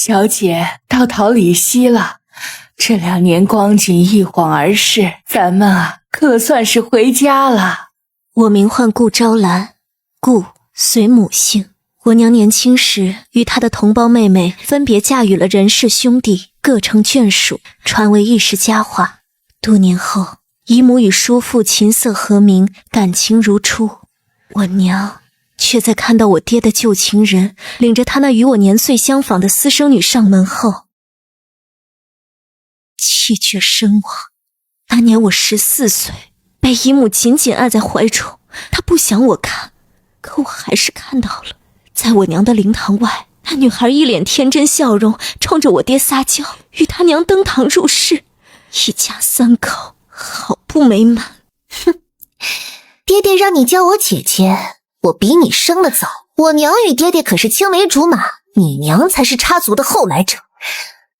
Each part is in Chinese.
小姐到桃李溪了，这2年光景一晃而逝，咱们可算是回家了。我名唤顾昭兰，顾随母姓。我娘年轻时与她的同胞妹妹分别嫁与了任氏兄弟，各成眷属，传为一时佳话。多年后，姨母与叔父琴瑟和鸣，感情如初。我娘却在看到我爹的旧情人领着他那与我年岁相仿的私生女上门后，气绝身亡。那年我14岁，被姨母紧紧按在怀中，她不想我看，可我还是看到了。在我娘的灵堂外，那女孩一脸天真笑容，冲着我爹撒娇，与他娘登堂入室，一家3口，好不美满。哼，爹爹让你叫我姐姐，我比你生得早，我娘与爹爹可是青梅竹马，你娘才是插足的后来者，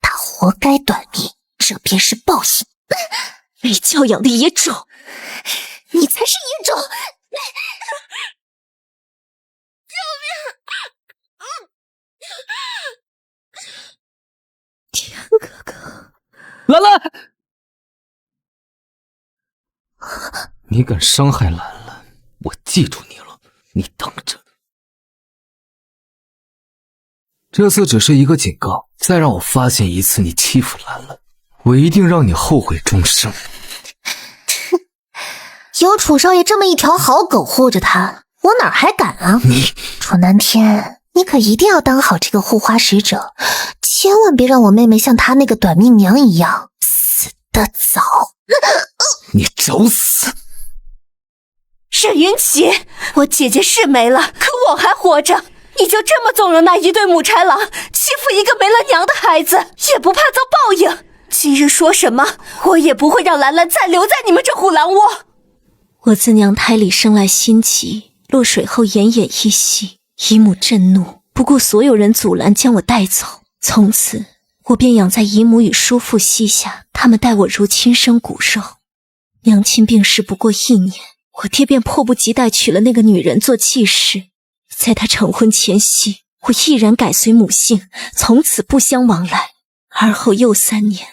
她活该短命，这便是报应。被教养的野种，你才是野种！天哥哥，兰兰，你敢伤害兰兰，我记住你了，你等着。这次只是一个警告，再让我发现一次你欺负兰兰，我一定让你后悔终生。有楚少爷这么一条好狗护着他，我哪还敢啊！楚南天，你可一定要当好这个护花使者，千万别让我妹妹像她那个短命娘一样死得早。你找死！沈云奇，我姐姐是没了，可我还活着，你就这么纵容那一对母豺狼欺负一个没了娘的孩子，也不怕遭报应？今日说什么，我也不会让兰兰再留在你们这虎狼窝。我自娘胎里生来心急，落水后奄奄一息。姨母震怒，不顾所有人阻拦，将我带走。从此，我便养在姨母与叔父膝下，他们待我如亲生骨肉。娘亲病逝不过1年，我爹便迫不及待娶了那个女人做继室。在他成婚前夕，我毅然改随母姓，从此不相往来。而后又3年，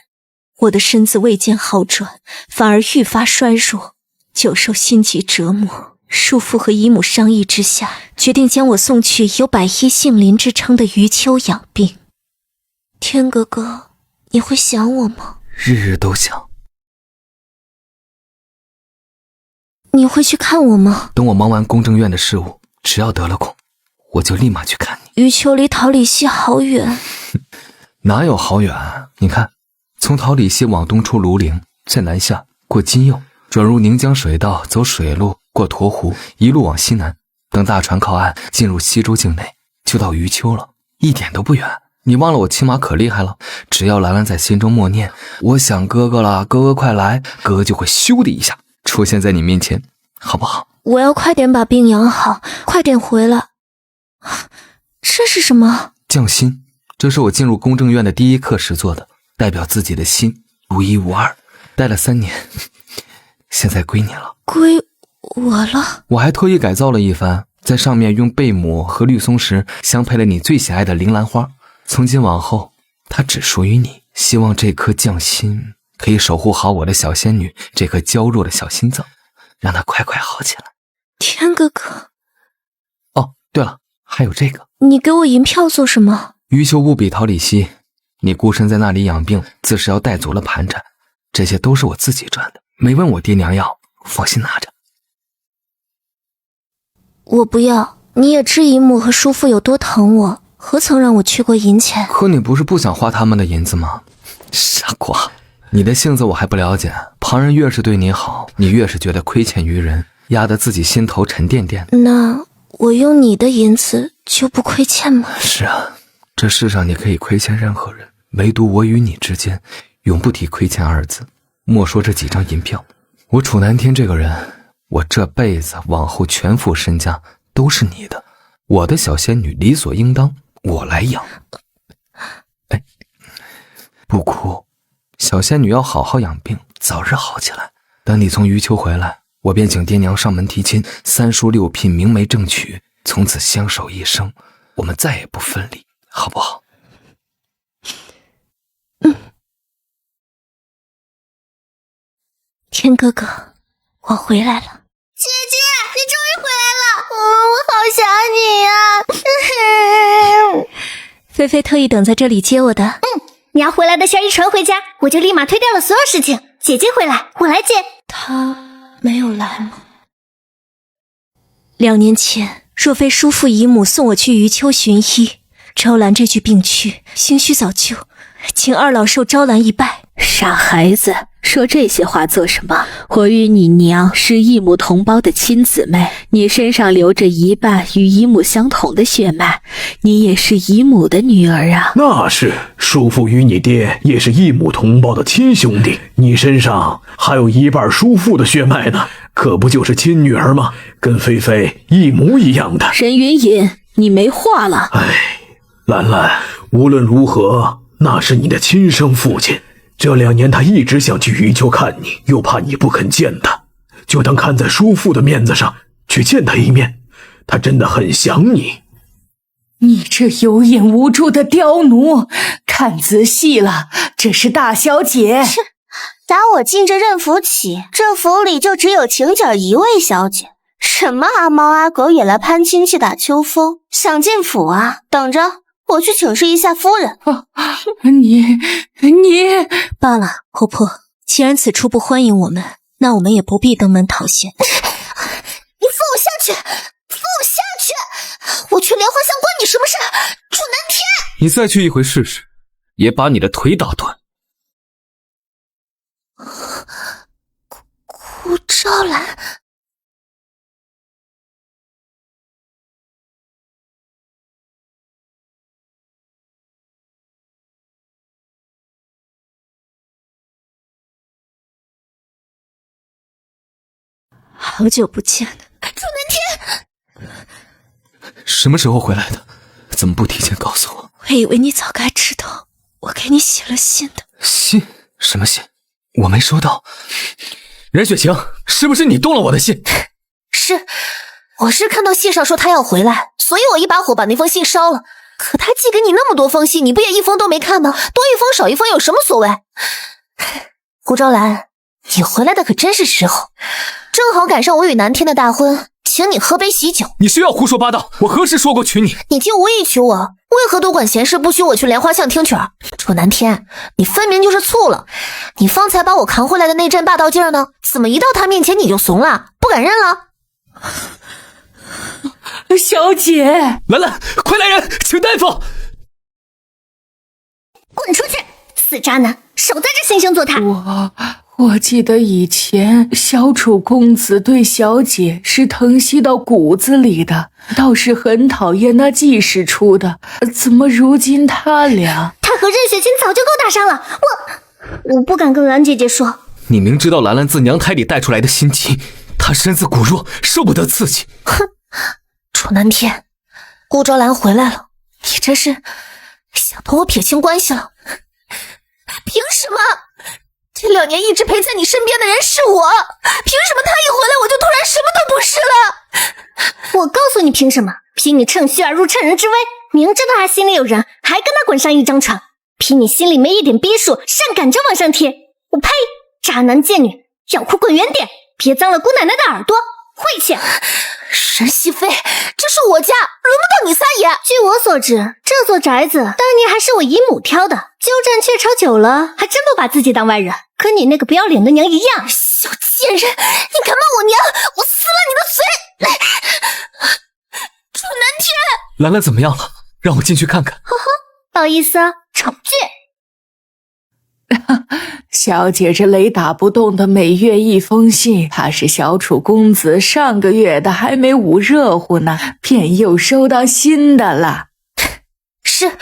我的身子未见好转，反而愈发衰弱，久受心疾折磨。叔父和姨母商议之下，决定将我送去有百医杏林之称的余丘养病。天哥哥，你会想我吗？日日都想。你会去看我吗？等我忙完公证院的事务，只要得了空，我就立马去看你。余丘离桃李溪好远。哪有好远？你看，从桃李溪往东出庐陵，再南下过金右，转入宁江水道，走水路过沱湖，一路往西南，等大船靠岸，进入西州境内，就到余丘了，一点都不远。你忘了我骑马可厉害了？只要兰兰在心中默念我想哥哥了，哥哥快来，哥哥就会咻的一下出现在你面前，好不好？我要快点把病养好，快点回来。这是什么？匠心，这是我进入公证院的第1课时做的，代表自己的心，独一无二，待了3年，现在归你了。归我了？我还特意改造了一番，在上面用贝母和绿松石相配了你最喜爱的铃兰花，从今往后它只属于你。希望这颗匠心可以守护好我的小仙女这颗娇弱的小心脏，让它快快好起来。天哥哥。哦，对了，还有这个。你给我银票做什么？余丘务比桃李溪，你孤身在那里养病，自是要带足了盘缠，这些都是我自己赚的，没问我爹娘要，放心拿着。我不要，你也知姨母和叔父有多疼我，何曾让我去过银钱？可你不是不想花他们的银子吗？傻瓜，你的性子我还不了解，旁人越是对你好，你越是觉得亏欠于人，压得自己心头沉甸甸。那我用你的银子就不亏欠吗？是啊，这世上你可以亏欠任何人，唯独我与你之间永不提亏欠2字。莫说这几张银票，我楚南天这个人，我这辈子往后全副身家都是你的，我的小仙女理所应当我来养。哎，不哭，小仙女要好好养病，早日好起来。等你从余丘回来，我便请爹娘上门提亲，3书6聘，明媒正娶，从此相守一生，我们再也不分离，好不好？天哥哥，我回来了。姐姐，你终于回来了，我好想你呀。菲菲特意等在这里接我的。你要回来的消息传回家，我就立马推掉了所有事情。姐姐回来，我来接。他没有来吗？2年前，若非叔父姨母送我去余丘寻医，招兰这具病躯兴许早就，请二老受招兰一拜。傻孩子，说这些话做什么？我与你娘是异母同胞的亲姊妹，你身上流着一半与姨母相同的血脉，你也是姨母的女儿啊。那是，叔父与你爹也是异母同胞的亲兄弟，你身上还有一半叔父的血脉呢，可不就是亲女儿吗？跟菲菲一模一样的。沈云隐，你没话了。兰兰，无论如何，那是你的亲生父亲。这2年他一直想去余丘看你，又怕你不肯见他，就当看在叔父的面子上去见他一面。他真的很想你。你这有眼无珠的刁奴，看仔细了，这是大小姐。打我进这任府起，这府里就只有晴姐一位小姐。什么阿猫阿狗也来攀亲戚打秋风，想进府啊？等着，我去请示一下夫人。你罢了，婆婆，既然此处不欢迎我们，那我们也不必登门讨嫌。你放我下去！放我下去！我去莲花巷关你什么事？楚南天！你再去一回试试，也把你的腿打断。顾昭兰。好久不见了，楚南天，什么时候回来的？怎么不提前告诉我？我以为你早该知道，我给你写了信的。信？什么信？我没收到。任雪晴，是不是你动了我的信？是，我是看到信上说他要回来，所以我一把火把那封信烧了。可他寄给你那么多封信，你不也一封都没看吗？多一封少一封有什么所谓？顾昭兰，你回来的可真是时候，正好赶上我与南天的大婚，请你喝杯喜酒。你休要胡说八道，我何时说过娶你？你竟无意娶我，为何多管闲事，不许我去莲花巷听曲儿？楚南天，你分明就是醋了。你方才把我扛回来的那阵霸道劲儿呢？怎么一到他面前你就怂了，不敢认了？小姐，兰兰，快来人，请大夫！滚出去，死渣男，少在这惺惺作态！我记得以前小楚公子对小姐是疼惜到骨子里的，倒是很讨厌那季氏出的，怎么如今他俩……他和任雪晴早就够打伤了，我不敢跟兰姐姐说。你明知道兰兰自娘胎里带出来的心机，她身子骨弱，受不得刺激。哼，楚南天，顾昭兰回来了，你这是想同我撇清关系了？凭什么？这2年一直陪在你身边的人是我，凭什么他一回来我就突然什么都不是了？我告诉你凭什么？凭你趁虚而入，趁人之危，明知道他心里有人，还跟他滚上一张床，凭你心里没一点逼数，上赶着往上贴。我呸！渣男贱女，要哭滚远点，别脏了姑奶奶的耳朵，晦气！沈熹妃，这是我家，轮不到你撒野。据我所知，这座宅子当年还是我姨母挑的，鸠占鹊巢久了，还真不把自己当外人，跟你那个不要脸的娘一样。小贱人，你敢骂我娘，我撕了你的嘴！楚南天，兰兰怎么样了？让我进去看看。呵呵，不好意思啊，丑倔。小姐这雷打不动的每月一封信，怕是小楚公子上个月的还没捂热乎呢，便又收到新的了。是，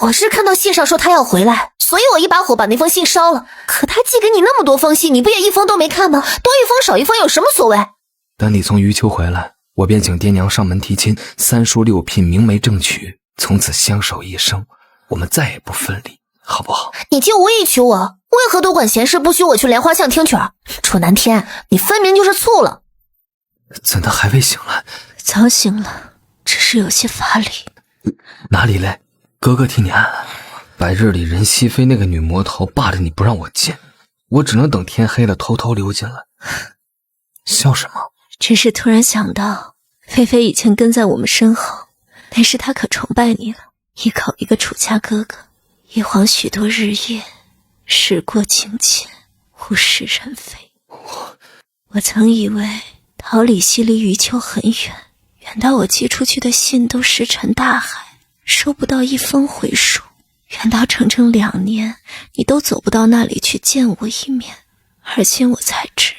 我是看到信上说他要回来，所以我一把火把那封信烧了。可他寄给你那么多封信，你不也一封都没看吗？多一封少一封有什么所谓？等你从余丘回来，我便请爹娘上门提亲，3书6聘，明媒正娶，从此相守一生，我们再也不分离，好不好？你竟无意娶我，为何多管闲事，不许我去莲花巷听曲儿？楚南天，你分明就是醋了。怎的还未醒来？早醒了，只是有些乏力。哪里累？哥哥替你按按。白日里任熹妃那个女魔头霸着你不让我见，我只能等天黑了偷偷溜进来。笑什么？只是突然想到，菲菲以前跟在我们身后，那时她可崇拜你了，一口一个楚家哥哥，一晃许多日夜，时过境迁，物是人非。我曾以为桃李溪离余秋很远，远到我寄出去的信都石沉大海，收不到一封回书，远到整整2年你都走不到那里去见我一面。而今我才知，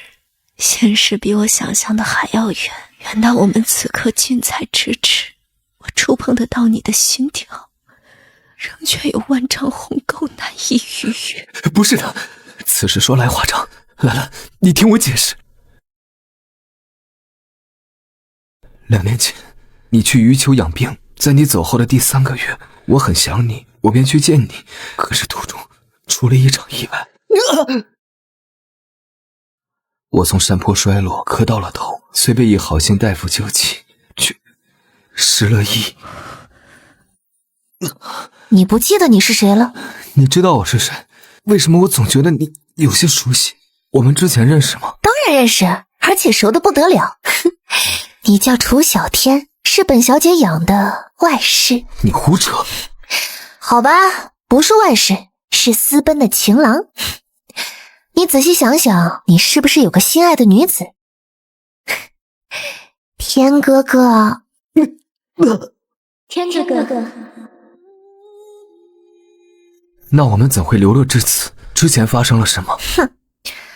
现实比我想象的还要远，远到我们此刻近在咫尺，我触碰得到你的心跳，仍却有万丈鸿沟难以逾越。不是的，此事说来话长。兰兰，你听我解释。2年前，你去余秋养病，在你走后的第3个月，我很想你，我便去见你，可是途中出了一场意外。我从山坡摔落，磕到了头，虽被一好心大夫救起，却失了忆。你不记得你是谁了？你知道我是谁？为什么我总觉得你有些熟悉？我们之前认识吗？当然认识，而且熟得不得了。你叫楚小天，是本小姐养的外室。你胡扯。好吧，不是外室，是私奔的情郎。你仔细想想，你是不是有个心爱的女子？天哥哥，天哥哥，那我们怎会流落至此？之前发生了什么？哼，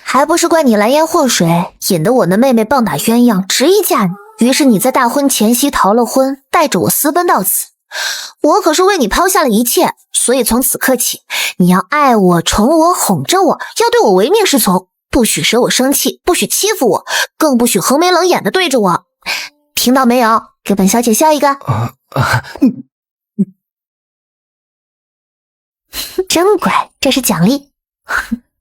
还不是怪你蓝颜祸水，引得我的妹妹棒打鸳鸯，执意嫁你。于是你在大婚前夕逃了婚，带着我私奔到此。我可是为你抛下了一切，所以从此刻起，你要爱我、宠我、哄着我，要对我唯命是从，不许惹我生气，不许欺负我，更不许横眉冷眼的对着我。听到没有？给本小姐笑一个。真乖，这是奖励。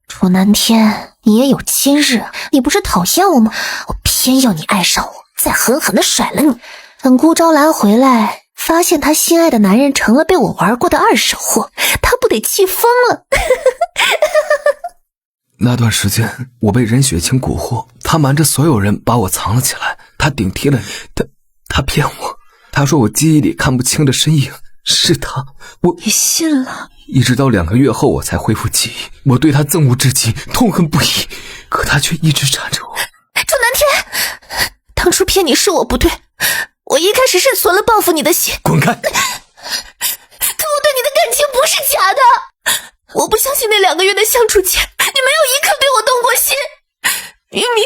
楚南天，你也有今日，你不是讨厌我吗？我偏要你爱上我，再狠狠的甩了你。等顾昭兰回来，发现她心爱的男人成了被我玩过的二手货，她不得气疯了。那段时间我被任雪清蛊惑，他瞒着所有人把我藏了起来，他顶替了你，他骗我，他说我记忆里看不清的身影是他，你信了？一直到2个月后我才恢复记忆，我对他憎恶至极，痛恨不已，可他却一直缠着我。楚南天，当初骗你是我不对，我一开始是存了报复你的心。滚开！可我对你的感情不是假的，我不相信那2个月的相处间，你没有一刻对我动过心。明明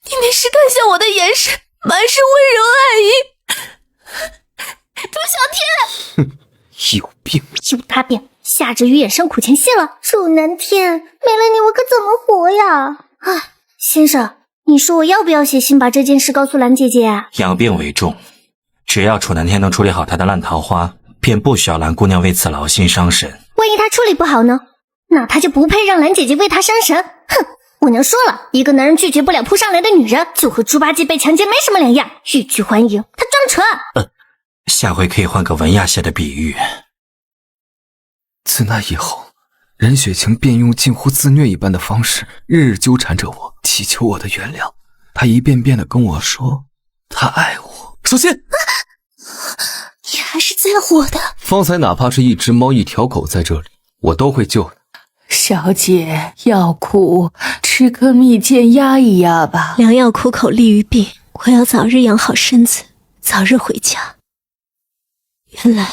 你那时看向我的眼神，满是温柔爱意。楚小天，有病！有大病，夏之雨也生苦情戏了。楚南天，没了你我可怎么活呀？唉，先生，你说我要不要写信把这件事告诉兰姐姐啊？养病为重，只要楚南天能处理好他的烂桃花，便不需要兰姑娘为此劳心伤神。万一他处理不好呢？那他就不配让兰姐姐为他伤神。哼，我娘说了，一个男人拒绝不了扑上来的女人，就和猪八戒被强奸没什么两样，欲拒还迎。他装蠢。下回可以换个文雅些的比喻。自那以后，任雪晴便用近乎自虐一般的方式，日日纠缠着我，祈求我的原谅。她一遍遍地跟我说，她爱我。小心！你还是在乎我的。方才哪怕是一只猫、一条狗在这里，我都会救的。小姐，要哭，吃颗蜜饯压一压吧。良药苦口利于病，我要早日养好身子，早日回家。原来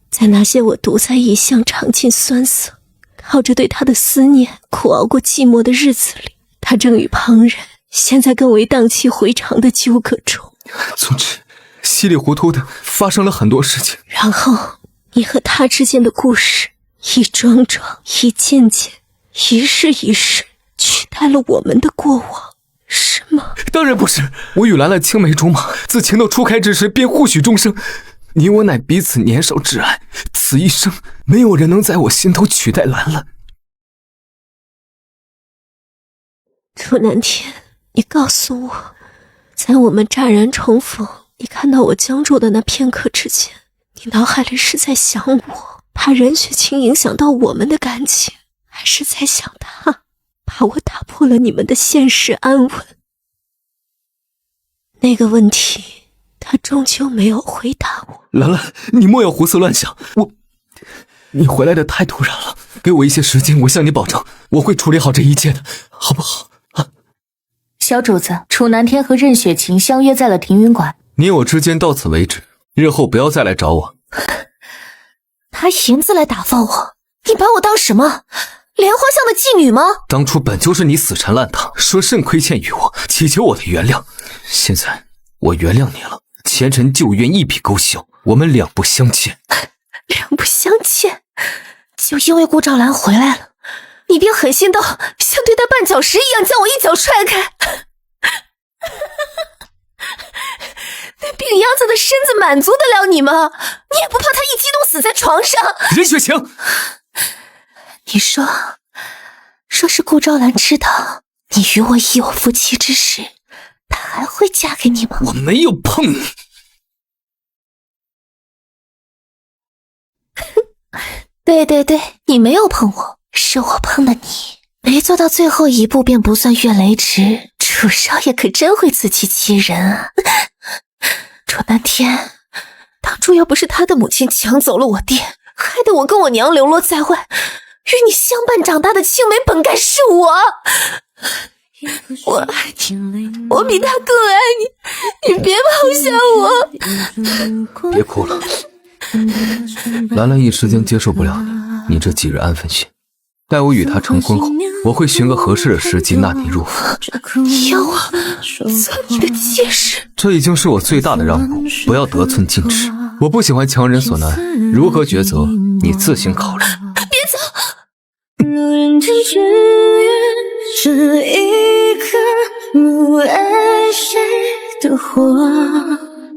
在那些我独在异乡尝尽酸涩，靠着对他的思念苦熬过寂寞的日子里，他正与旁人陷在更为荡气回肠的纠葛中。总之稀里糊涂的发生了很多事情，然后你和他之间的故事一桩桩，一件件，一世一世取代了我们的过往，是吗？当然不是，我与兰兰青梅竹马，自情窦初开之时便互许终生，你我乃彼此年少挚爱，此一生没有人能在我心头取代兰兰。楚南天，你告诉我，在我们乍然重逢，你看到我僵住的那片刻之间，你脑海里是在想我，怕任雪清影响到我们的感情，还是在想他？怕我打破了你们的现实安稳。那个问题，他终究没有回答我。兰兰，你莫要胡思乱想，你回来的太突然了，给我一些时间，我向你保证，我会处理好这一切的，好不好？啊！小主子，楚南天和任雪晴相约在了凌云馆，你我之间到此为止，日后不要再来找我。拿银子来打发我，你把我当什么？莲花巷的妓女吗？当初本就是你死缠烂打，说甚亏欠于我，祈求我的原谅。现在我原谅你了，前尘旧怨一笔勾销，我们两不相欠。两不相欠？就因为顾兆兰回来了，你便狠心到像对待绊脚石一样将我一脚踹开？那病秧子的身子满足得了你吗？你也不怕他一激动死在床上？任雪晴，你说是顾兆兰知道你与我已有夫妻之实，她还会嫁给你吗？我没有碰你。对，你没有碰我，是我碰了你。没做到最后一步便不算越雷池，楚少爷可真会自欺欺人啊！楚南天，当初要不是他的母亲抢走了我爹，害得我跟我娘流落在外，与你相伴长大的青梅本该是我。我爱你，我比他更爱你，你别抛下我！别哭了，兰兰一时间接受不了你这几日安分些。待我与他成婚后，我会寻个合适的时机纳你入府。你要我做你的妾室？这已经是我最大的让步，不要得寸进尺。我不喜欢强人所难，如何抉择，你自行考虑。别走！是一颗不爱谁的花。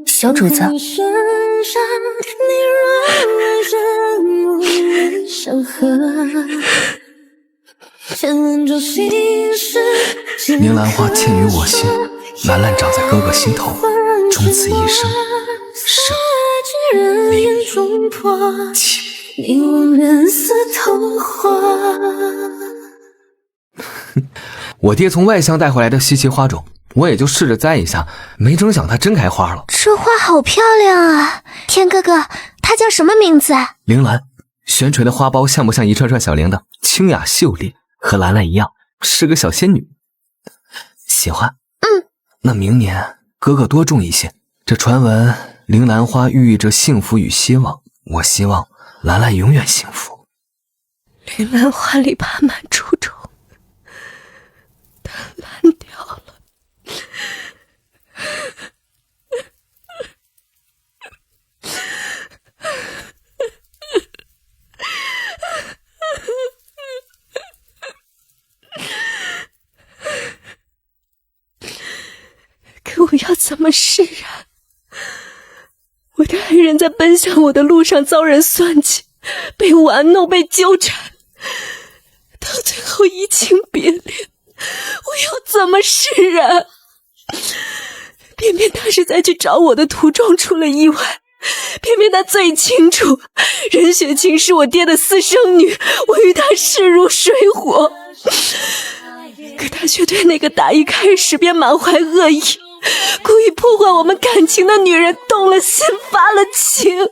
小主子，凝兰花嵌于我心，兰兰长在哥哥心头，终此一生，生离弃。我爹从外乡带回来的稀奇花种，我也就试着栽一下，没成想它真开花了。这花好漂亮啊！天哥哥，它叫什么名字啊？铃兰，悬垂的花苞像不像一串串小铃铛？清雅秀丽，和兰兰一样，是个小仙女。喜欢？那明年哥哥多种一些。这传闻铃兰花寓意着幸福与希望，我希望兰兰永远幸福。铃兰花里爬满蛀虫，它烂掉了。可我要怎么释然？我的爱人在奔向我的路上遭人算计，被玩弄，被纠缠，到最后移情别恋，我要怎么释然？偏偏他是在去找我的途中出了意外，偏偏他最清楚任雪晴是我爹的私生女，我与他势如水火，可他却对那个打一开始便满怀恶意，故意破坏我们感情的女人动了心，发了情。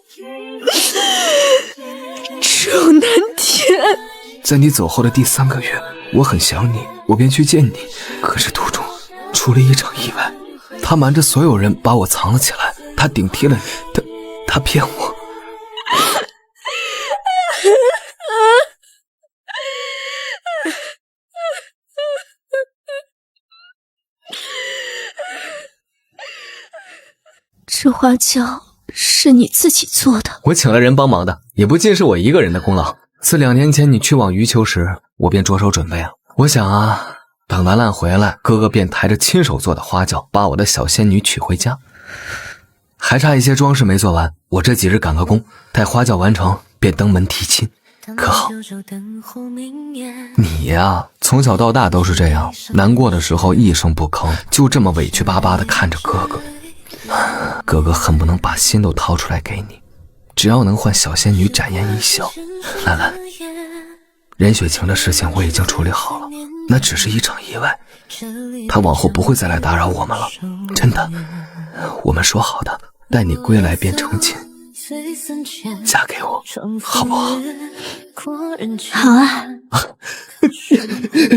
楚南天，在你走后的第3个月，我很想你，我便去见你，可是途中出了一场意外，他瞒着所有人把我藏了起来，他顶替了你，他骗我。这花椒是你自己做的？我请了人帮忙的，也不尽是我一个人的功劳。自2年前你去往余丘时，我便着手准备了。我想啊，等兰兰回来，哥哥便抬着亲手做的花轿，把我的小仙女娶回家。还差一些装饰没做完，我这几日赶个工，待花轿完成，便登门提亲，可好？你呀，从小到大都是这样，难过的时候一声不吭，就这么委屈巴巴地看着哥哥。哥哥恨不能把心都掏出来给你，只要能换小仙女展颜一笑。兰兰，任雪晴的事情我已经处理好了，那只是一场意外，她往后不会再来打扰我们了，真的。我们说好的，待你归来便成亲，嫁给我，好不好？好啊。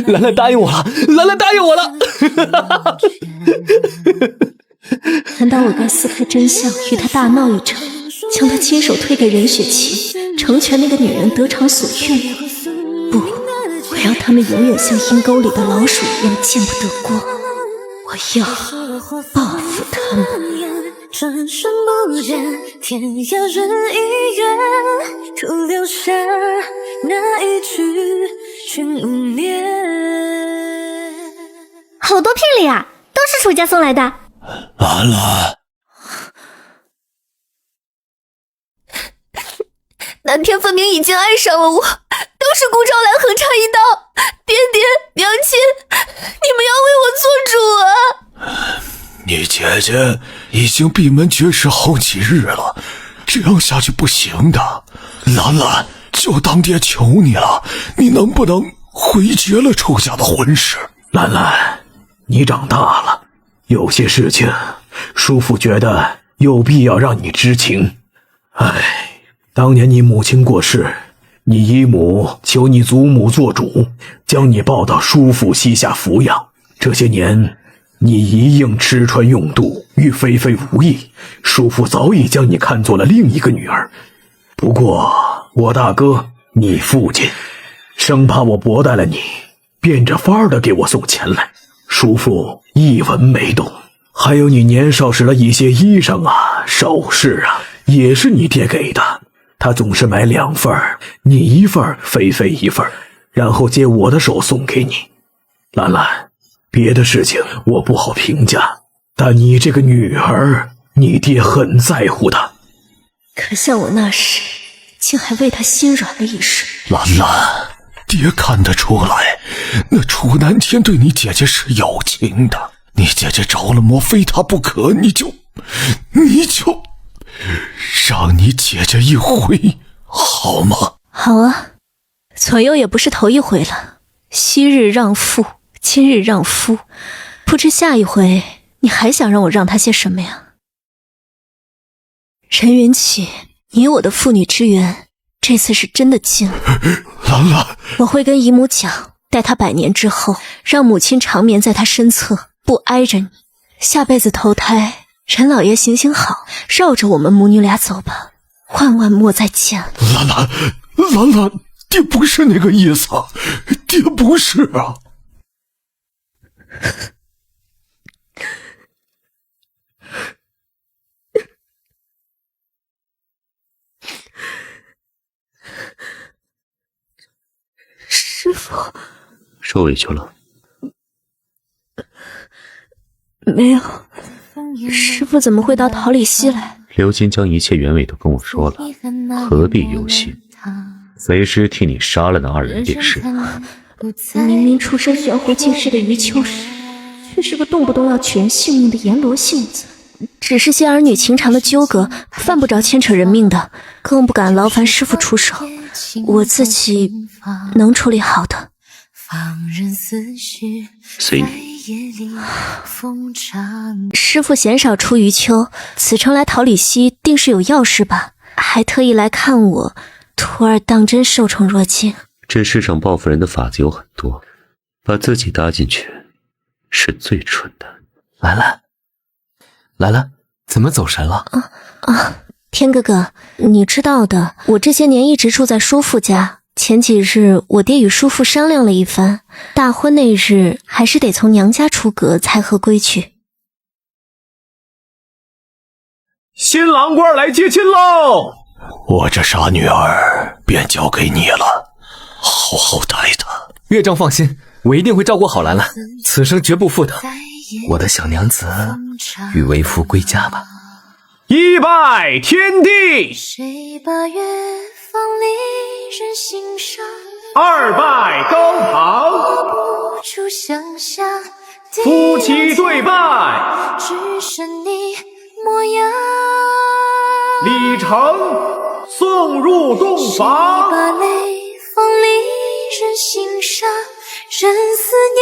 兰兰答应我了，兰兰答应我了。难道我该撕开真相，与他大闹一场，将他亲手推给任雪晴，成全那个女人得偿所愿？不，我要他们永远像阴沟里的老鼠一样见不得光。我要报复他们。转身不见，天涯人已远，徒留下那一句君无念。好多聘礼啊，都是楚家送来的。兰兰，南天分明已经爱上了我，都是顾兆兰横插一刀。爹爹娘亲，你们要为我做主啊！你姐姐已经闭门绝食好几日了，这样下去不行的。兰兰，就当爹求你了，你能不能回绝了楚家的婚事？兰兰，你长大了，有些事情叔父觉得有必要让你知情。当年你母亲过世，你姨母求你祖母做主，将你抱到叔父膝下抚养。这些年你一应吃穿用度，与菲菲无异，叔父早已将你看作了另一个女儿。不过我大哥，你父亲，生怕我薄待了你，变着法儿的给我送钱来，叔父一文没动。还有你年少时的一些衣裳啊、首饰啊，也是你爹给的，他总是买2份，你1份，菲菲1份，然后借我的手送给你。兰兰，别的事情我不好评价，但你这个女儿，你爹很在乎的。可像我那时，竟还为他心软了一时。兰兰，爹看得出来，那楚南天对你姐姐是有情的。你姐姐着了魔，非他不可，你就让你姐姐一回，好吗？好啊，左右也不是头一回了。昔日让父，今日让夫，不知下一回你还想让我让他些什么呀？任云起，你我的父女之缘，这次是真的尽了。兰兰，我会跟姨母讲，待她100年之后，让母亲长眠在她身侧，不挨着你。下辈子投胎，任老爷行行好，绕着我们母女俩走吧，万万莫再见了。兰兰，兰兰，爹不是那个意思，爹不是啊。师父，受委屈了？没有。师父怎么会到桃李溪来？刘金将一切原委都跟我说了，何必忧心？贼师替你杀了那2人便是。明明出身玄狐境世的余秋实，却是个动不动要取人性命的阎罗性子。只是些儿女情长的纠葛，犯不着牵扯人命的，更不敢劳烦师父出手。我自己能处理好的。随你。师父鲜少出余秋，此程来桃李溪定是有要事吧？还特意来看我，徒儿当真受宠若惊。这世上报复人的法子有很多，把自己搭进去是最蠢的。兰兰，兰兰，怎么走神了？天哥哥，你知道的，我这些年一直住在叔父家。前几日我爹与叔父商量了一番，大婚那日还是得从娘家出阁才合规矩。新郎官来接亲喽！我这傻女儿便交给你了，好好待她。岳丈放心，我一定会照顾好兰兰，此生绝不负她。我的小娘子与为夫归家吧。一拜天地，谁把月放离人心上2拜高堂，不出想象夫妻对拜，只剩你模样。礼成送入洞房，把泪放离任思念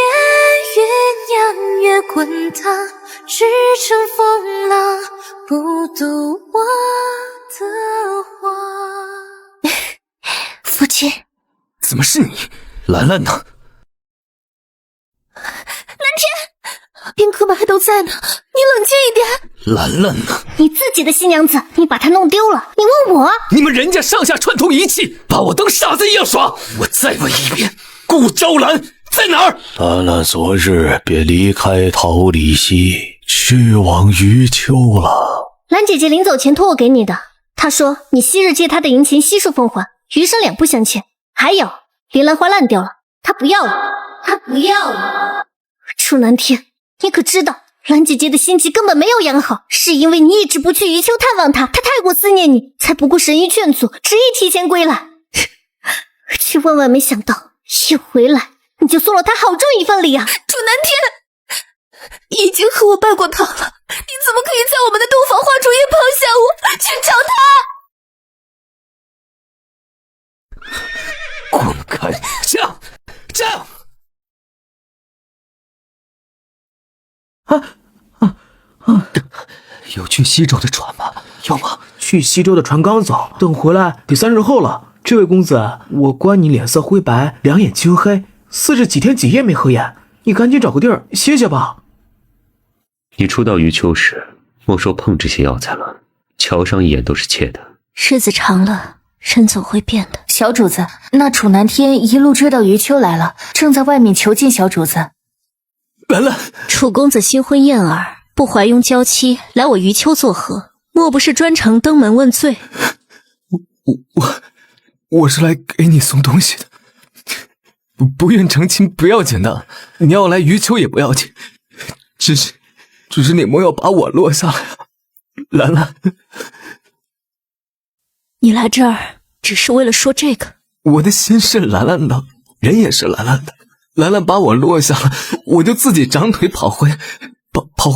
酝酿越滚烫，织成风浪，不读我的话。父亲，怎么是你？兰兰呢？南天，宾客们还都在呢，你冷静一点。兰兰呢？你自己的新娘子，你把她弄丢了，你问我？你们人家上下串通一气，把我当傻子一样耍。我再问一遍，顾昭兰在哪儿？兰兰昨日便离开桃李溪，去往余丘了。兰姐姐临走前托我给你的，她说你昔日借她的银钱悉数奉还，余生两不相欠。还有，莲兰花烂掉了，她不要了，她不要了。楚南天，你可知道，兰姐姐的心急根本没有养好，是因为你一直不去余丘探望她，她太过思念你，才不顾神医劝阻，执意提前归来。却万万没想到，一回来你就送了她好重一份礼啊！楚南天，你已经和我拜过堂了，你怎么可以在我们的洞房花烛夜抛下我去找他？滚开！这样！有去西周的船吗？有吗？去西周的船刚走，等回来得3日后了。这位公子，我观你脸色灰白，两眼青黑，似是几天几夜没合眼，你赶紧找个地儿歇歇吧。你初到余丘时，莫说碰这些药材了，瞧上一眼都是怯的。日子长了，人总会变的。小主子，那楚南天一路追到余丘来了，正在外面囚禁小主子。兰兰，楚公子新婚燕尔，不怀拥娇妻，来我余丘作何？莫不是专程登门问罪？我是来给你送东西的，不愿成亲不要紧的，你要来余丘也不要紧，只是你莫要把我落下来啊，兰兰。你来这儿只是为了说这个？我的心是兰兰的，人也是兰兰的，兰兰把我落下了，我就自己长腿跑回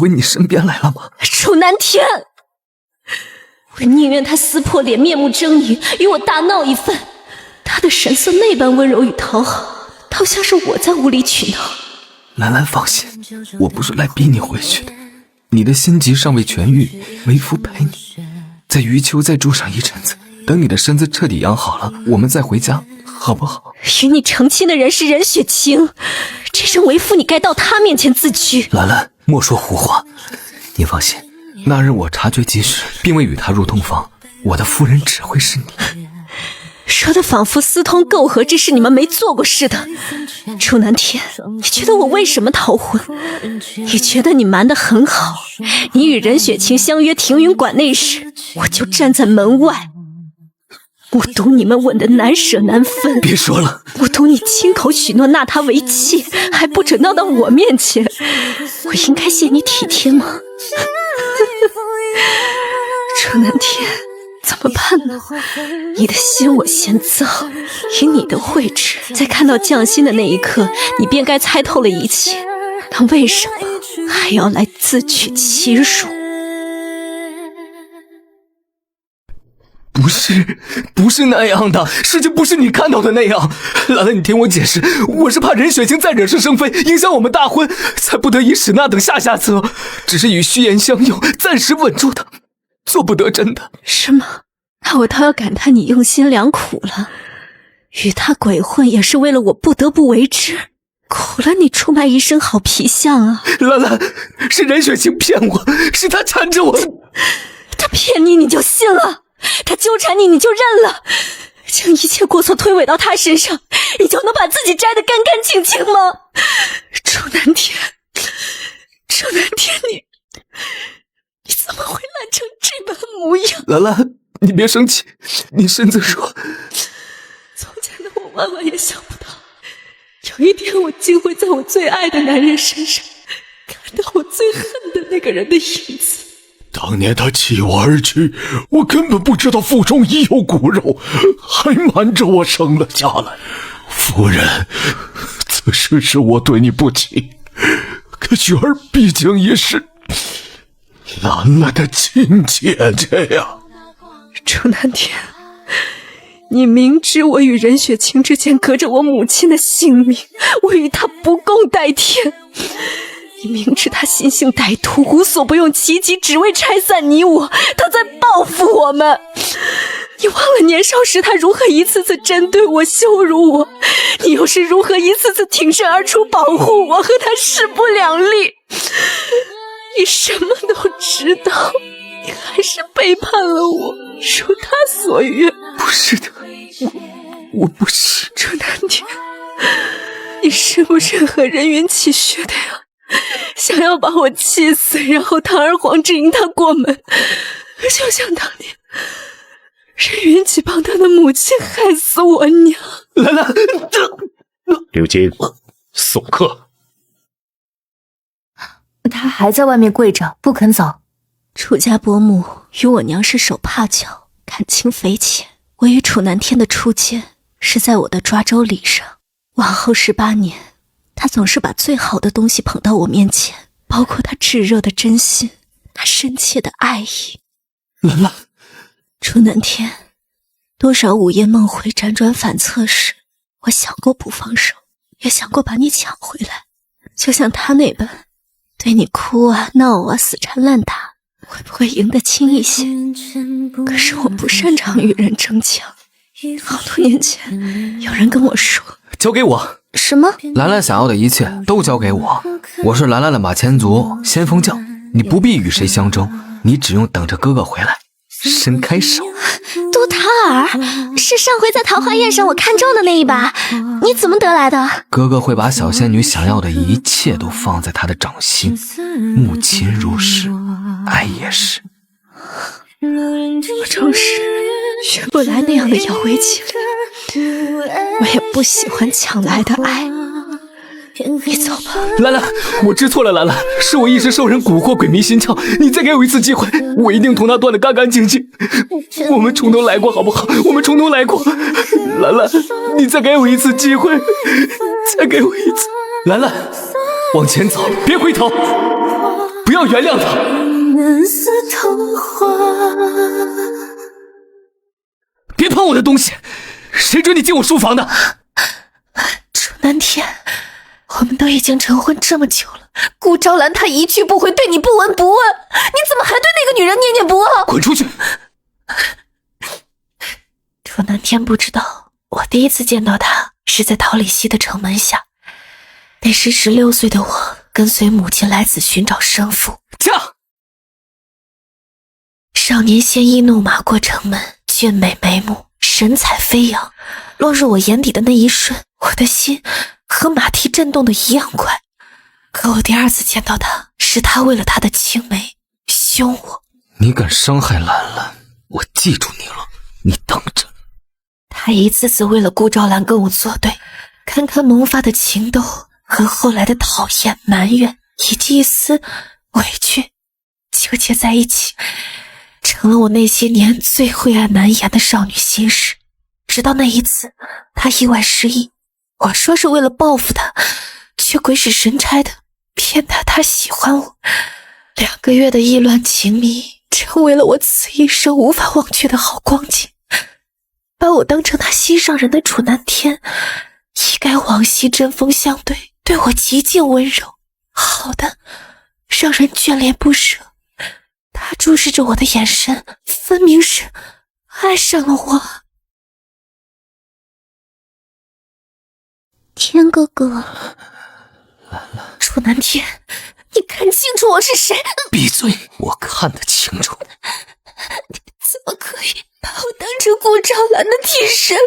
你身边来了吗？楚南天，我宁愿他撕破脸，面目狰狞，与我大闹一番。他的神色那般温柔与讨好，倒像是我在无理取闹。兰兰放心，我不是来逼你回去的，你的心疾尚未痊愈，为夫陪你在余丘再住上一阵子，等你的身子彻底养好了，我们再回家，好不好？与你成亲的人是任雪清，这身为夫你该到他面前自居。兰兰，莫说胡话，你放心，那日我察觉及时，并未与他入洞房，我的夫人只会是你。说的仿佛私通媾和之事你们没做过似的。楚南天，你觉得我为什么逃婚？你觉得你瞒得很好，你与任雪清相约停云馆那时，我就站在门外。我懂你们吻得难舍难分，别说了，我懂你亲口许诺纳她为妻，还不准闹到我面前，我应该嫌你体贴吗？楚南天，怎么办呢？你的心我嫌脏，以你的慧智，在看到匠心的那一刻，你便该猜透了一切。那为什么还要来自取其辱？不是那样的，事情不是你看到的那样。兰兰，你听我解释，我是怕任雪清再惹是生非，影响我们大婚，才不得已使那等下策，只是与虚言相诱，暂时稳住的，做不得真的。是吗？那我倒要感叹你用心良苦了。与他鬼混也是为了我不得不为之，苦了你出卖一身好皮相啊！兰兰，是任雪清骗我，是他缠着我。他骗你，你就信了？他纠缠你，你就认了？将一切过错推诿到他身上，你就能把自己摘得干干净净吗？楚南天，你怎么会烂成这般模样？兰兰，你别生气，你身子弱。从前的我万万也想不到，有一天我竟会在我最爱的男人身上看到我最恨的那个人的影子。当年他弃我而去，我根本不知道腹中已有骨肉，还瞒着我生了下来。夫人，此事是我对你不起，可雪儿毕竟也是兰兰的亲姐姐呀。楚南天，你明知我与任雪清之间隔着我母亲的性命，我与她不共戴天。你明知他心性歹毒，无所不用其极，只为拆散你我，他在报复我们。你忘了年少时他如何一次次针对我、羞辱我，你又是如何一次次挺身而出保护我，和他势不两立。你什么都知道，你还是背叛了我，如他所愿。不是的，我不是。楚南天，你是不是和任云起学的呀？想要把我气死，然后堂而皇之迎他过门，就像当年任云起帮他的母亲害死我娘。兰兰，刘金，送客。他还在外面跪着不肯走。楚家伯母与我娘是手帕脚，感情匪浅。我与楚南天的初见是在我的抓周礼上，往后18年，他总是把最好的东西捧到我面前，包括他炙热的真心，他深切的爱意。兰兰，楚南天，多少午夜梦回辗转反侧时，我想过不放手，也想过把你抢回来，就像他那般，对你哭啊闹啊死缠烂打，会不会赢得轻一些？可是我不擅长与人争强。好多年前，有人跟我说，交给我。什么？兰兰想要的一切都交给我，我是兰兰的马前卒先锋将，你不必与谁相争，你只用等着哥哥回来，伸开手。杜塔尔，是上回在桃花宴上我看中的那一把，你怎么得来的？哥哥会把小仙女想要的一切都放在她的掌心，母亲如是，爱也是。我终是学不来那样的摇尾起来，我也不喜欢抢来的爱。你走吧。兰兰，我知错了，兰兰，是我一时受人蛊惑，鬼迷心窍，你再给我一次机会，我一定同他断得干干净净。我们从头来过好不好？我们从头来过。兰兰，你再给我一次机会，再给我一次。兰兰，往前走，别回头，不要原谅他。别碰我的东西，谁准你进我书房的？楚南天，我们都已经成婚这么久了，顾昭兰她一去不回，对你不闻不问，你怎么还对那个女人念念不忘？滚出去！楚南天不知道，我第一次见到她是在桃李溪的城门下，那时16岁的我跟随母亲来此寻找生父。驾！少年鲜衣怒马过城门，俊美眉目，神采飞扬，落入我眼底的那一瞬，我的心和马蹄震动的一样快。可我第二次见到他，是他为了他的青梅凶我。你敢伤害兰兰，我记住你了，你等着。他一次次为了顾昭兰跟我作对，堪堪萌发的情窦和后来的讨厌、埋怨以及一丝委屈纠结在一起，成了我那些年最晦暗难言的少女心事。直到那一次他意外失忆，我说是为了报复他，却鬼使神差的骗他喜欢我。2个月的意乱情迷，成为了我此一生无法忘却的好光景。把我当成他心上人的楚南天，一改往昔针锋相对，对我极尽温柔，好的让人眷恋不舍。他注视着我的眼神，分明是爱上了我。天哥哥，楚南天，你看清楚我是谁？闭嘴，我看得清楚。你怎么可以把我当成顾昭兰的替身？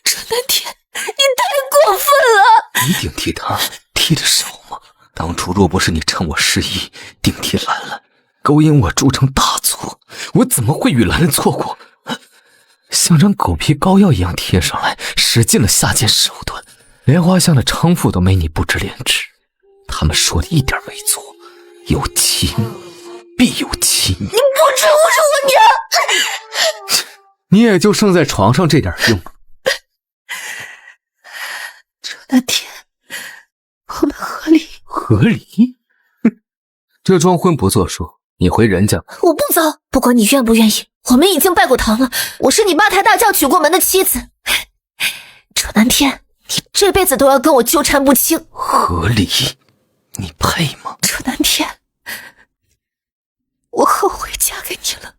楚南天，你太过分了！你顶替他替得少吗？当初若不是你趁我失忆顶替兰兰，勾引我铸成大错，我怎么会与兰兰错过？像张狗皮膏药一样贴上来，使尽了下贱手段，莲花巷的娼妇都没你不知廉耻。他们说的一点没错，有情必有情。你不准侮辱我娘！你也就剩在床上这点用。楚南天，我们和离。和离？这桩婚不作数，你回人家。我不走，不管你愿不愿意，我们已经拜过堂了，我是你八抬大轿娶过门的妻子。楚南天，你这辈子都要跟我纠缠不清。何离，你配吗？楚南天，我后悔嫁给你了。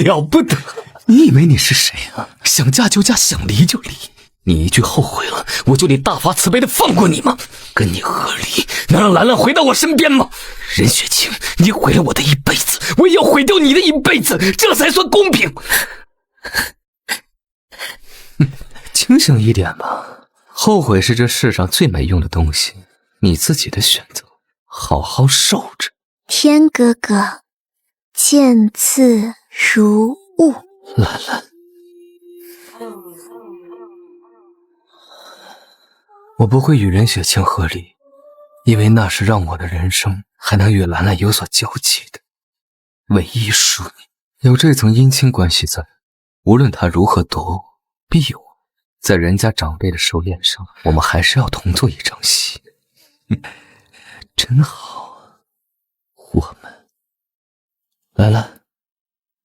了不得！你以为你是谁啊？想嫁就嫁，想离就离。你一句后悔了，我就得大发慈悲的放过你吗？跟你和离，能让兰兰回到我身边吗？任雪清，你毁了我的一辈子，我也要毁掉你的一辈子，这才算公平。清醒一点吧，后悔是这世上最没用的东西，你自己的选择，好好受着。天哥哥，见字如晤。兰兰，我不会与任雪清和离，因为那是让我的人生还能与兰兰有所交集的唯一属你。有这层姻亲关系在，无论他如何夺我，必有我。在人家长辈的寿宴上，我们还是要同坐一场戏。真好啊，我们。兰兰，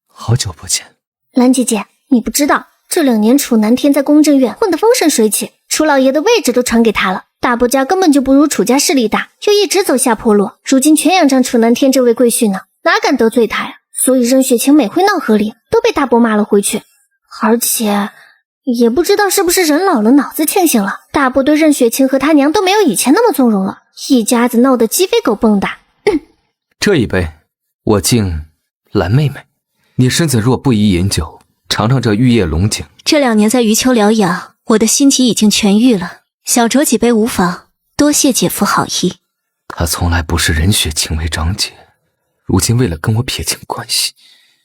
好久不见。兰姐姐，你不知道，这2年楚南天在宫正院混得风生水起，楚老爷的位置都传给他了。大伯家根本就不如楚家势力大，就一直走下坡路。如今全仰仗楚南天这位贵婿呢，哪敢得罪他呀？所以任雪清每回闹和离，都被大伯骂了回去。而且也不知道是不是人老了脑子清醒了，大伯对任雪清和他娘都没有以前那么纵容了，一家子闹得鸡飞狗蹦的。这一杯我敬兰妹妹，你身子若不宜饮酒，尝尝这玉叶龙井。这2年在余丘疗养，我的心疾已经痊愈了，小酌几杯无妨，多谢姐夫好意。她从来不是任雪清为长姐，如今为了跟我撇清关系，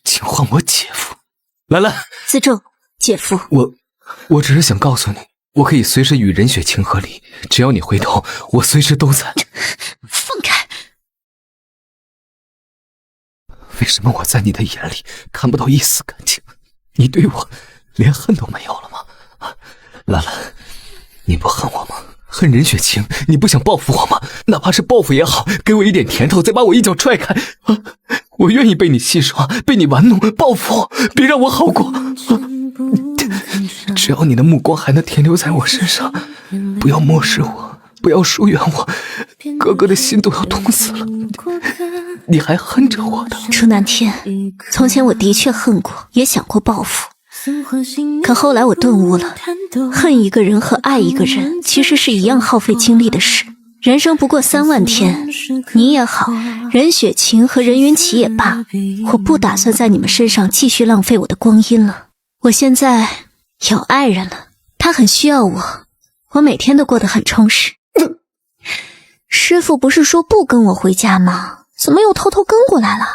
请唤我姐夫。兰兰，自重，姐夫。我只是想告诉你，我可以随时与任雪清和离，只要你回头，我随时都在。放开！为什么我在你的眼里看不到一丝感情？你对我连恨都没有了吗？兰兰，你不恨我吗？恨任雪清，你不想报复我吗？哪怕是报复也好，给我一点甜头，再把我一脚踹开。我愿意被你戏耍，被你玩弄，报复我，别让我好过。只要你的目光还能停留在我身上，不要漠视我，不要疏远我，哥哥的心都要痛死了。你还恨着我的？楚南天，从前我的确恨过，也想过报复，可后来我顿悟了，恨一个人和爱一个人其实是一样耗费精力的事。人生不过3万天，你也好，任雪晴和任云奇也罢，我不打算在你们身上继续浪费我的光阴了。我现在有爱人了，他很需要我，我每天都过得很充实。师父不是说不跟我回家吗？怎么又偷偷跟过来了？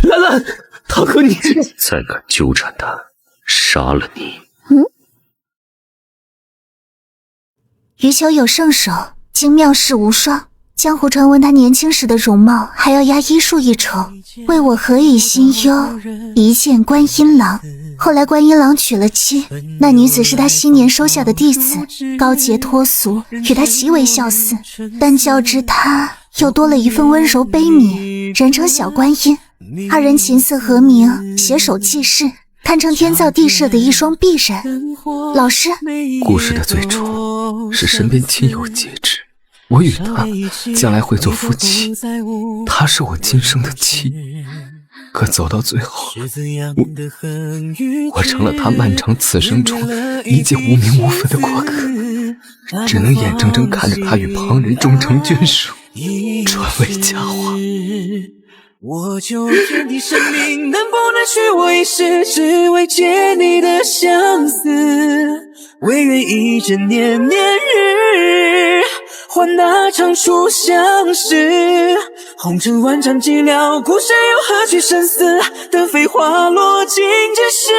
兰兰，他和你再敢纠缠他，杀了你！余秋有圣手，精妙世无双。江湖传闻他年轻时的容貌还要压医术一筹，为我何以心忧，一见观音郎。后来观音郎娶了妻，那女子是他昔年收下的弟子，高洁脱俗，与他极为相似，但较之他又多了一份温柔悲悯，人称小观音。二人琴瑟和鸣，携手济世，堪称天造地设的一双璧人。老师，故事的最初是身边亲友皆知，我与他将来会做夫妻，他是我今生的妻。可走到最后，我成了他漫长此生中一介无名无分的过客，只能眼睁睁看着他与旁人终成眷属，传为佳话。我就天地生命，能不能许我一世，只为见你的相思，唯愿一枕年年日，换那长处相识。红尘万丈寂寥，故事又何惧生死？等飞花落尽之时，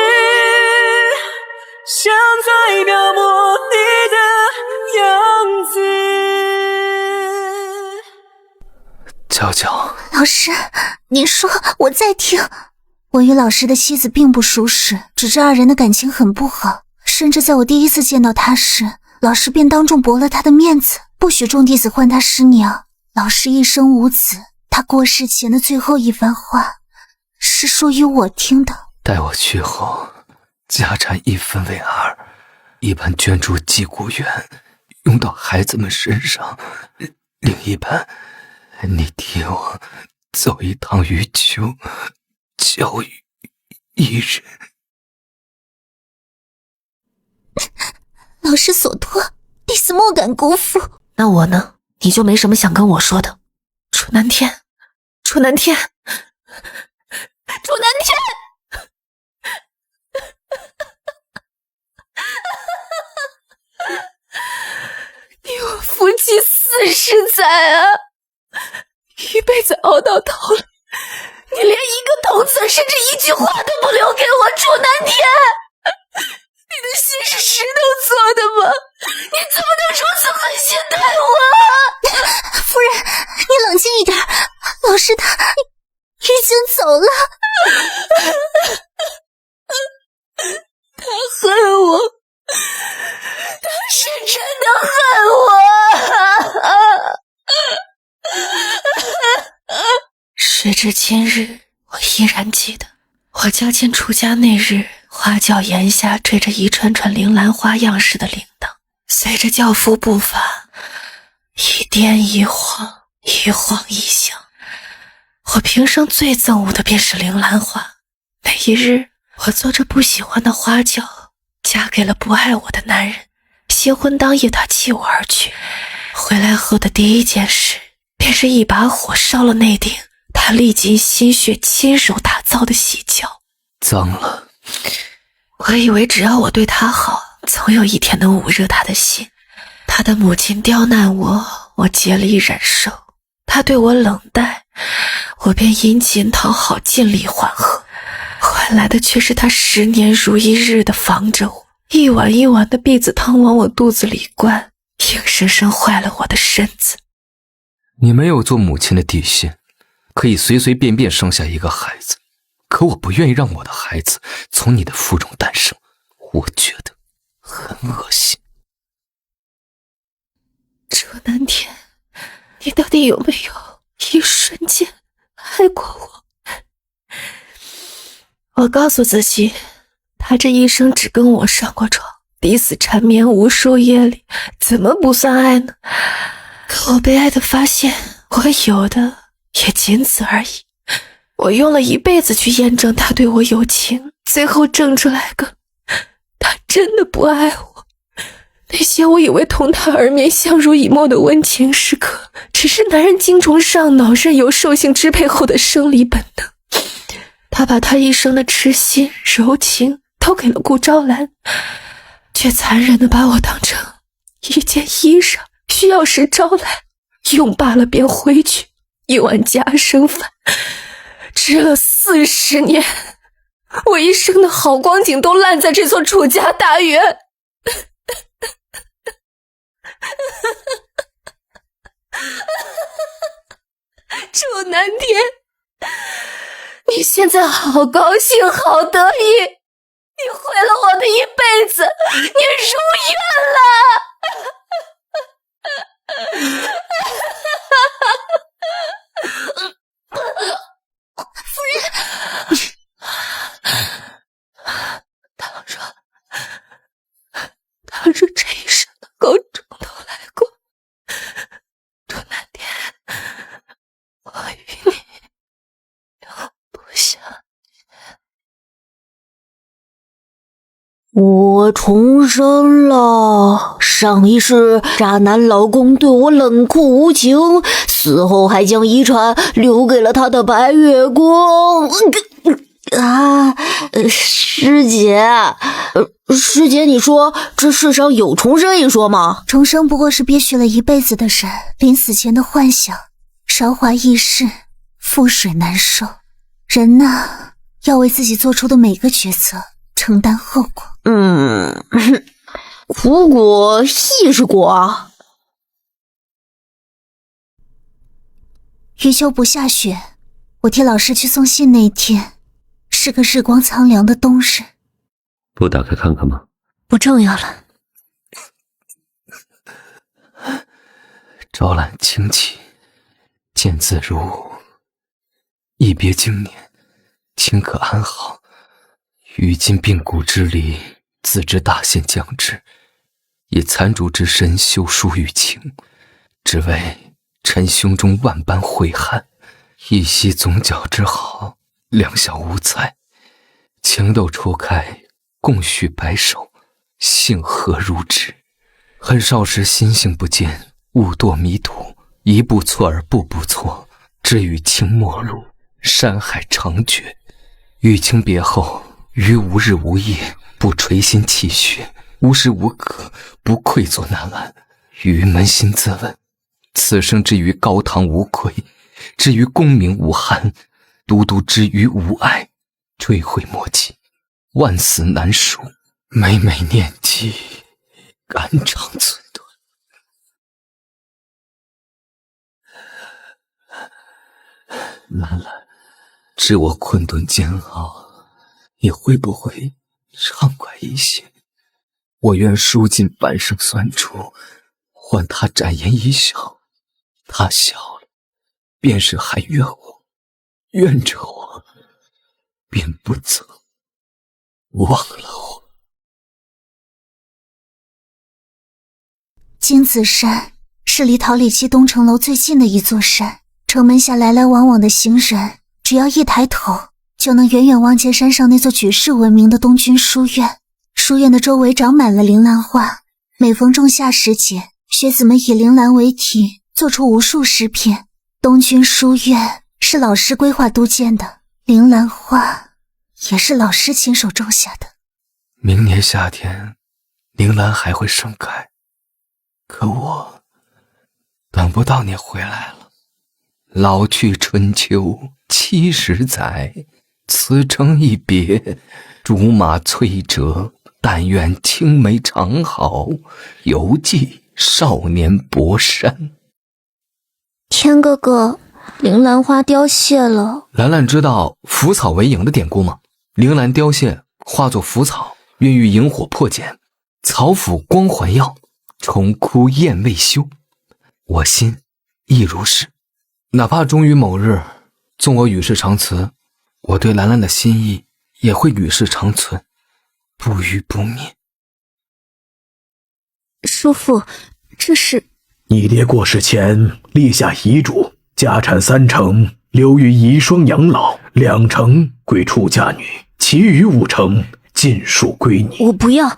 想再描摹你的样子。娇娇，老师，你说，我在听。我与老师的妻子并不熟识，只知二人的感情很不好，甚至在我第一次见到他时，老师便当众驳了他的面子，不许众弟子唤他师娘。老师一生无子，他过世前的最后一番话，是说与我听的。待我去后，家产一分为二，一半捐助济孤园，用到孩子们身上，另一半你替我走一趟余秋，教育一人。老师所托，弟子莫敢辜负。那我呢？你就没什么想跟我说的？楚南天，楚南天，楚南天！你我夫妻40载啊，一辈子熬到头了，你连一个同子甚至一句话都不留给我，楚南天！你的心是石头做的吗？你怎么能如此狠心待我？夫人，你冷静一点，老师他已经走了。他恨我，他是真的恨我。时至今日，我依然记得，我家迁出家那日，花轿檐下缀着一串串铃兰花样式的铃铛，随着轿夫步伐，一颠一晃，一晃一响。我平生最憎恶的便是铃兰花。那一日，我坐着不喜欢的花轿，嫁给了不爱我的男人。新婚当夜，他弃我而去。回来后的第一件事，便是一把火烧了那顶他历尽心血亲手打造的喜轿。脏了。我以为只要我对他好，总有一天能捂热他的心。他的母亲刁难我，我竭力忍受；他对我冷淡，我便殷勤讨好，尽力缓和。换来的却是他10年如一日的防着我，一碗一碗的篦子汤往我肚子里灌，硬生生坏了我的身子。你没有做母亲的底线，可以随随便便生下一个孩子，可我不愿意让我的孩子从你的腹中诞生，我觉得很恶心。楚南天，你到底有没有一瞬间爱过我？我告诉自己，他这一生只跟我上过床，彼此缠绵无数夜里，怎么不算爱呢？可我悲哀地发现，我有的也仅此而已。我用了一辈子去验证他对我有情，最后证出来个他真的不爱我。那些我以为同他耳眠相濡以沫的温情时刻，只是男人精虫上脑，任由兽性支配后的生理本能。他把他一生的痴心柔情都给了顾昭兰，却残忍地把我当成一件衣裳，需要时招来，用罢了便回去，一碗家生饭，吃了40年，我一生的好光景都烂在这座楚家大院。楚南天，你现在好高兴，好得意，你毁了我的一辈子，你如愿了。夫人，倘若这一生能够从头来过，楚南天，我与你永不相见。我重生了，上一世渣男老公对我冷酷无情，死后还将遗产留给了他的白月光。师姐，师姐，你说这世上有重生一说吗？重生不过是憋屈了一辈子的人临死前的幻想，韶华易逝，覆水难收。人呢，要为自己做出的每个决策承担后果。苦果亦是果啊。余秋不下雪，我替老师去送信那天是个日光苍凉的冬日。不打开看看吗？不重要了。招揽清气，见字如晤。一别经年，卿可安好？于今病骨之离，自知大限将至，以残烛之身修书于卿，只为臣胸中万般悔恨，一夕总角之好，两小无猜，情窦初开，共叙白首，幸何如之？恨少时心性不坚，误堕迷途，一步错而步步错，至与卿陌路，山海长绝。与卿别后，余无日无夜，不垂心泣血，无时无刻不愧作难安。余扪心自问，此生之于高堂无愧，之于功名无憾，独独之于无爱，追悔莫及，万死难赎。每每念及，肝肠寸断。兰兰，知我困顿煎熬，你会不会畅快一些？我愿输尽半生酸楚，换他展颜一笑。他笑了，便是还怨我，怨着我，便不曾忘了我。金子山是离桃李期东城楼最近的一座山，城门下来来往往的行人，只要一抬头，就能远远望见山上那座举世闻名的东君书院。书院的周围长满了铃兰花，每逢仲夏时节，学子们以铃兰为题，做出无数诗篇。东君书院是老师规划督建的，铃兰花也是老师亲手种下的。明年夏天，铃兰还会盛开，可我等不到你回来了。老去春秋70载，此诚一别，竹马摧折，但愿青梅长好，犹记少年博山。天哥哥，铃兰花凋谢了。兰兰知道腐草为萤的典故吗？铃兰凋谢，化作腐草，孕育萤火破茧，草腐光环耀，重枯燕未休。我心亦如是。哪怕终于某日纵我与世长辞，我对兰兰的心意也会与世长存，不渝不灭。叔父，这是……你爹过世前立下遗嘱，家产3成留于遗孀养老，2成归出嫁女，其余5成尽数归你。我不要。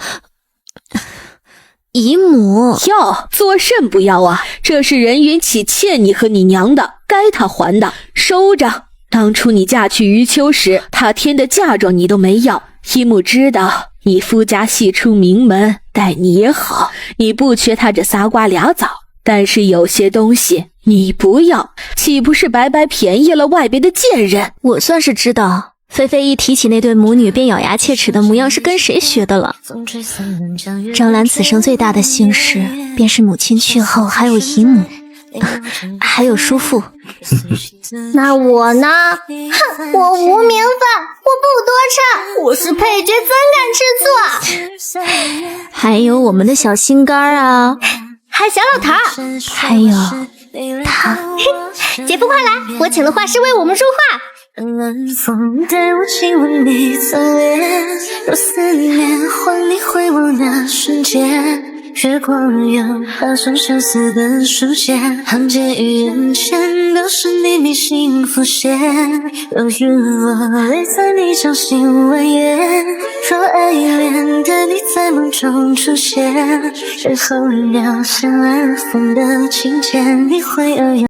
姨母要做甚不要啊？这是任云起欠你和你娘的，该他还的，收着。当初你嫁去余秋时，他添的嫁妆你都没要。姨母知道你夫家系出名门，待你也好，你不缺他这仨瓜俩枣。但是有些东西你不要，岂不是白白便宜了外边的贱人？我算是知道，菲菲一提起那对母女便咬牙切齿的模样是跟谁学的了。张兰此生最大的幸事，便是母亲去后还有姨母，还有叔父。那我呢？哼，我无名分，我不多差，我是配角，怎敢吃醋？还有我们的小心肝啊，还小老头，还有他。姐夫快来，我请了画师为我们说话。冷风带我亲吻你侧脸，若思念换你回望那瞬间，月光有好像相似的书写，行间与人间都是你迷信浮现，若日落泪在你掌心蜿蜒，若爱恋的你在梦中出现，日后聊相爱如风的情节，你会而